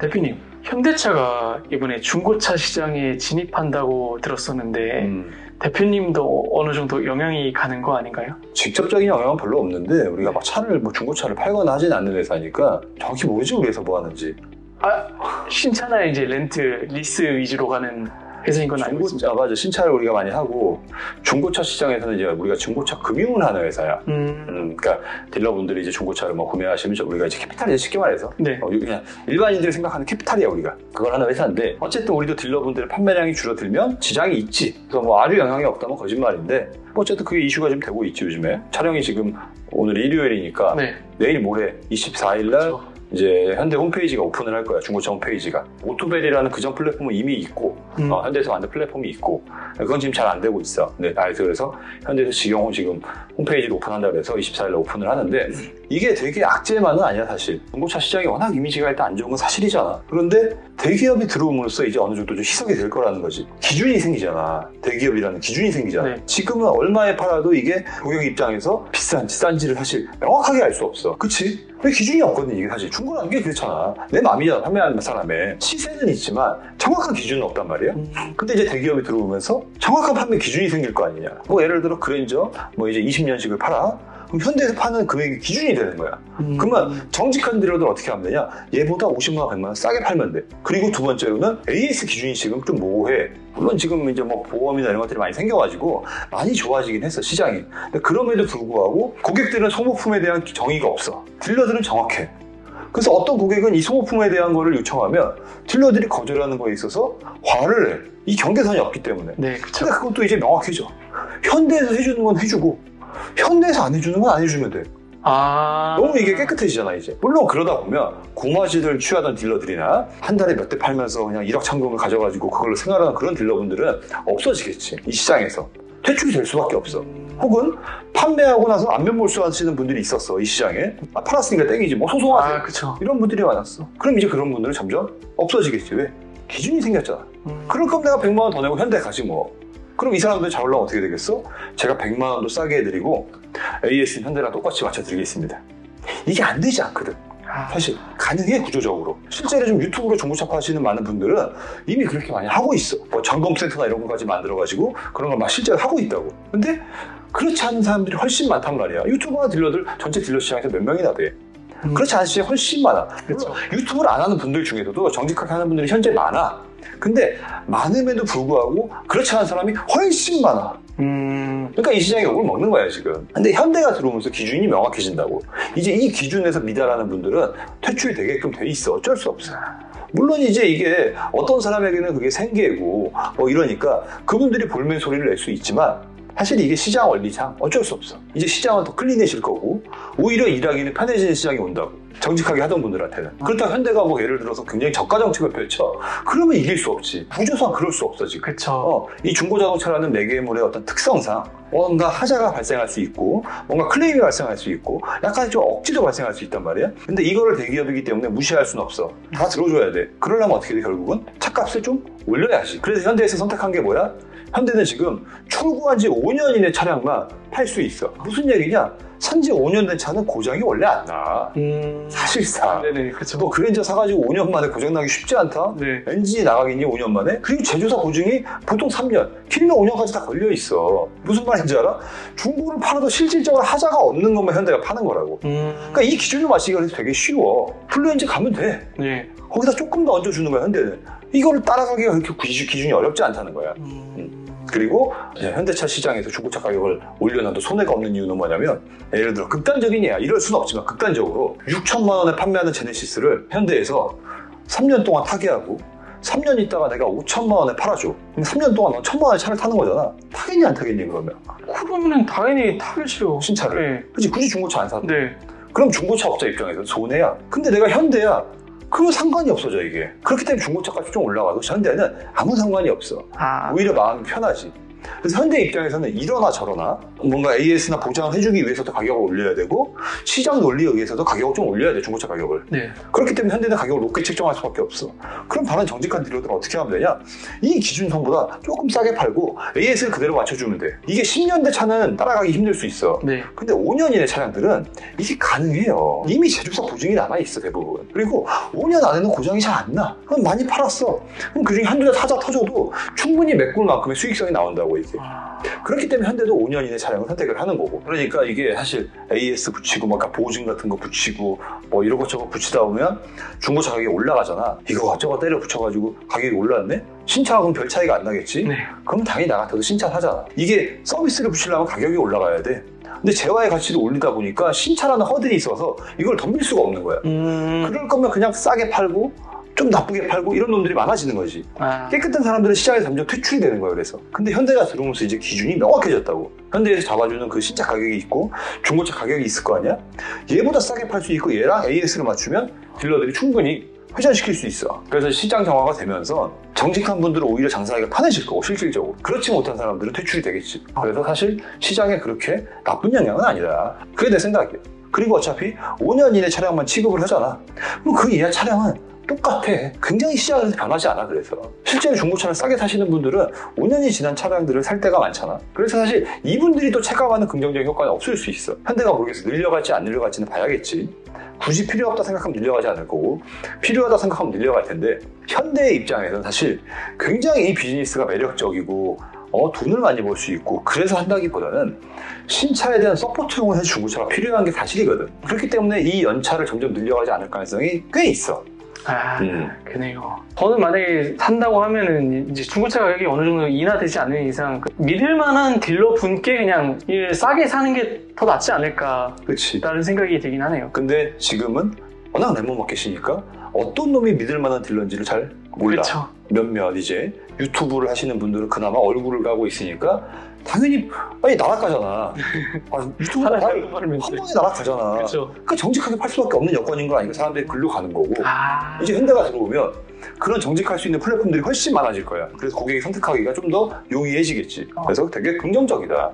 대표님, 현대차가 이번에 중고차 시장에 진입한다고 들었었는데 대표님도 어느 정도 영향이 가는 거 아닌가요? 직접적인 영향은 별로 없는데 우리가 막 차를 중고차를 팔거나 하진 않는 회사니까 정확히 모르지 우리 회사 뭐 하는지. 신차나 이제 렌트, 리스 위주로 가는 회사인 건 알고 있습니다. 맞아. 신차를 우리가 많이 하고 중고차 시장에서는 이제 우리가 중고차 금융을 하는 회사야. 그러니까 딜러분들이 이제 중고차를 뭐 구매하시면 우리가 이제 캐피탈이지 쉽게 말해서. 네. 그냥 일반인들이 생각하는 캐피탈이야 우리가. 그걸 하는 회사인데 어쨌든 우리도 딜러분들의 판매량이 줄어들면 지장이 있지. 그래서 뭐 아주 영향이 없다면 거짓말인데 어쨌든 그게 이슈가 좀 되고 있지 요즘에. 촬영이 지금 오늘 일요일이니까 네. 내일 모레 24일 날. 그렇죠. 이제 현대 홈페이지가 오픈을 할 거야. 중고차 홈페이지가. 오토벨이라는 그전 플랫폼은 이미 있고 현대에서 만든 플랫폼이 있고 그건 지금 잘 안 되고 있어. 네, 그래서 현대에서 지금 홈페이지를 오픈한다고 해서 24일에 오픈을 하는데 이게 되게 악재만은 아니야 사실. 중고차 시장이 워낙 이미지가 일단 안 좋은 건 사실이잖아. 그런데 대기업이 들어옴으로써 이제 어느 정도 좀 희석이 될 거라는 거지. 기준이 생기잖아. 대기업이라는 기준이 생기잖아. 네. 지금은 얼마에 팔아도 이게 고객 입장에서 비싼지 싼지를 사실 명확하게 알 수 없어. 그치? 왜 기준이 없거든 이게 사실. 중고라는 게 그렇잖아. 내 마음이잖아 판매하는 사람의. 시세는 있지만 정확한 기준은 없단 말이야. 근데 이제 대기업이 들어오면서 정확한 판매 기준이 생길 거 아니냐. 뭐 예를 들어 그랜저 뭐 이제 20년식을 팔아. 그럼 현대에서 파는 금액이 기준이 되는 거야. 그러면 정직한 딜러들 어떻게 하면 되냐? 얘보다 50만 원, 100만 원 싸게 팔면 돼. 그리고 두 번째로는 AS 기준이 지금 좀 모호해. 물론 지금 이제 뭐 보험이나 이런 것들이 많이 생겨가지고 많이 좋아지긴 했어 시장이. 근데 그럼에도 불구하고 고객들은 소모품에 대한 정의가 없어. 딜러들은 정확해. 그래서 어떤 고객은 이 소모품에 대한 거를 요청하면 딜러들이 거절하는 거에 있어서 화를 내. 이 경계선이 없기 때문에. 네, 그렇죠. 근데 그것도 이제 명확해져. 현대에서 해주는 건 해주고 현대에서 안 해주는 건 안 해주면 돼. 너무 이게 깨끗해지잖아 이제. 물론 그러다 보면 고마지를 취하던 딜러들이나 한 달에 몇 대 팔면서 그냥 1억 찬금을 가져가지고 그걸로 생활하는 그런 딜러분들은 없어지겠지. 이 시장에서 퇴출이 될 수밖에 없어. 혹은 판매하고 나서 안면 몰수하시는 분들이 있었어 이 시장에. 팔았으니까 땡이지 뭐 소송하세요. 그쵸. 이런 분들이 많았어. 그럼 이제 그런 분들은 점점 없어지겠지. 왜? 기준이 생겼잖아. 그럴 거면 내가 100만 원 더 내고 현대에 가지 뭐. 그럼 이 사람들 잡으려면 어떻게 되겠어? 제가 100만 원도 싸게 해드리고 AS는 현대랑 똑같이 맞춰드리겠습니다. 이게 안 되지 않거든. 사실 가능해 구조적으로. 실제로 좀 유튜브로 중고차 파시는 많은 분들은 이미 그렇게 많이 하고 있어. 뭐 점검센터나 이런 것까지 만들어가지고 그런 걸 막 실제로 하고 있다고. 근데 그렇지 않은 사람들이 훨씬 많단 말이야. 유튜브나 딜러들 전체 딜러 시장에서 몇 명이나 돼. 그렇지 않은 시장이 훨씬 많아. 그렇죠. 유튜브를 안 하는 분들 중에서도 정직하게 하는 분들이 현재 많아. 근데 많음에도 불구하고 그렇지 않은 사람이 훨씬 많아. 그러니까 이 시장이 욕을 먹는 거야 지금. 근데 현대가 들어오면서 기준이 명확해진다고. 이제 이 기준에서 미달하는 분들은 퇴출이 되게끔 돼 있어. 어쩔 수 없어. 물론 이제 이게 어떤 사람에게는 그게 생계고 뭐 이러니까 그분들이 볼멘 소리를 낼 수 있지만 사실 이게 시장 원리상 어쩔 수 없어. 이제 시장은 더 클린해질 거고 오히려 일하기는 편해지는 시장이 온다고. 정직하게 하던 분들한테는. 그렇다고 현대가 뭐 예를 들어서 굉장히 저가 정책을 펼쳐. 그러면 이길 수 없지. 구조상 그럴 수 없어 지금. 그쵸. 이 중고자동차라는 매개물의 어떤 특성상 뭔가 하자가 발생할 수 있고 뭔가 클레임이 발생할 수 있고 약간 좀 억지도 발생할 수 있단 말이야. 근데 이거를 대기업이기 때문에 무시할 수는 없어. 다 들어줘야 돼. 그러려면 어떻게 돼 결국은? 차값을 좀 올려야지. 그래서 현대에서 선택한 게 뭐야? 현대는 지금 출고한 지 5년 이내 차량만 팔 수 있어. 무슨 얘기냐? 산지 5년 된 차는 고장이 원래 안 나. 사실상. 네네, 그쵸. 너 그랜저 사가지고 5년 만에 고장나기 쉽지 않다? 네. 엔진이 나가겠니 5년 만에? 그리고 제조사 보증이 보통 3년, 길면 5년까지 다 걸려있어. 무슨 말인지 알아? 중고를 팔아도 실질적으로 하자가 없는 것만 현대가 파는 거라고. 그러니까 이 기준을 맞추기가 되게 쉬워. 플루엔진 가면 돼. 네. 거기다 조금 더 얹어주는 거야 현대는. 이거를 따라가기가 그렇게 기준이 어렵지 않다는 거야. 그리고 현대차 시장에서 중고차 가격을 올려놔도 손해가 없는 이유는 뭐냐면 예를 들어 극단적인 예야. 이럴 수는 없지만 극단적으로 6천만 원에 판매하는 제네시스를 현대에서 3년 동안 타게 하고 3년 있다가 내가 5천만 원에 팔아줘. 그럼 3년 동안 넌 1,000만 원의 차를 타는 거잖아. 타겠니 안 타겠니 그러면? 그러면은 당연히 타겠죠. 신차를. 네. 그치 굳이 중고차 안 사도. 네. 그럼 중고차 업자 입장에서 손해야. 근데 내가 현대야. 그러면 상관이 없어져 이게. 그렇기 때문에 중고차 값이 좀 올라가도 현대는 아무 상관이 없어. 오히려 마음이 편하지. 그래서 현대 입장에서는 이러나 저러나 뭔가 AS나 보장을 해주기 위해서도 가격을 올려야 되고 시장 논리에 의해서도 가격을 좀 올려야 돼, 중고차 가격을. 네. 그렇기 때문에 현대는 가격을 높게 책정할 수밖에 없어. 그럼 다른 정직한 딜러들은 어떻게 하면 되냐? 이 기준선보다 조금 싸게 팔고 AS를 그대로 맞춰주면 돼. 이게 10년대 차는 따라가기 힘들 수 있어. 네. 근데 5년 이내 차량들은 이게 가능해요. 이미 제조사 보증이 남아있어, 대부분. 그리고 5년 안에는 고장이 잘 안 나. 그럼 많이 팔았어. 그럼 그중에 한두 대 타자 터져도 충분히 메꿀 만큼의 수익성이 나온다고, 이게. 그렇기 때문에 현대도 5년 이내 차량을 선택을 하는 거고. 그러니까 이게 사실 AS 붙이고 막 보증 같은 거 붙이고 뭐 이런 것 저것 붙이다 보면 중고차 가격이 올라가잖아. 이거 저거 때려 붙여가지고 가격이 올랐네? 신차하고는 별 차이가 안 나겠지? 네. 그럼 당연히 나 같아도 신차 사잖아. 이게 서비스를 붙이려면 가격이 올라가야 돼. 근데 재화의 가치를 올리다 보니까 신차라는 허들이 있어서 이걸 덤빌 수가 없는 거야. 그럴 거면 그냥 싸게 팔고 좀 나쁘게 팔고 이런 놈들이 많아지는 거지. 깨끗한 사람들은 시장에서 점점 퇴출이 되는 거예요. 그래서 근데 현대가 들어오면서 이제 기준이 명확해졌다고. 현대에서 잡아주는 그 신차 가격이 있고 중고차 가격이 있을 거 아니야? 얘보다 싸게 팔 수 있고 얘랑 AS를 맞추면 딜러들이 충분히 회전시킬 수 있어. 그래서 시장 정화가 되면서 정직한 분들은 오히려 장사하기가 편해질 거고, 실질적으로. 그렇지 못한 사람들은 퇴출이 되겠지. 그래서 사실 시장에 그렇게 나쁜 영향은 아니다. 그게 내 생각이에요. 그리고 어차피 5년 이내 차량만 취급을 하잖아. 그럼 그 이하 차량은 똑같아. 굉장히 시장에서 변하지 않아. 그래서 실제로 중고차를 싸게 사시는 분들은 5년이 지난 차량들을 살 때가 많잖아. 그래서 사실 이분들이 또 체감하는 긍정적인 효과는 없을 수 있어. 현대가 모르겠어. 늘려갈지 안 늘려갈지는 봐야겠지. 굳이 필요 없다 생각하면 늘려가지 않을 거고, 필요하다 생각하면 늘려갈 텐데, 현대의 입장에서는 사실 굉장히 이 비즈니스가 매력적이고 돈을 많이 벌 수 있고 그래서 한다기보다는 신차에 대한 서포트용을 해서 중고차가 필요한 게 사실이거든. 그렇기 때문에 이 연차를 점점 늘려가지 않을 가능성이 꽤 있어. 그네요. 저는 만약에 산다고 하면은 이제 중고차 가격이 어느 정도 인하되지 않는 이상 믿을 만한 딜러 분께 그냥 싸게 사는 게 더 낫지 않을까. 그치. 라는 생각이 들긴 하네요. 근데 지금은 워낙 레몬 마켓이니까 어떤 놈이 믿을 만한 딜러인지를 잘 몰라. 그쵸. 몇몇 이제 유튜브를 하시는 분들은 그나마 얼굴을 가고 있으니까 당연히 빨리 날아가잖아. 유튜브가 한 번에 날아가잖아. 그쵸. 그러니까 정직하게 팔 수밖에 없는 여건인 거 아니까 사람들이 글로 가는 거고. 이제 현대가 들어오면 그런 정직할 수 있는 플랫폼들이 훨씬 많아질 거야. 그래서 고객이 선택하기가 좀 더 용이해지겠지. 그래서 되게 긍정적이다.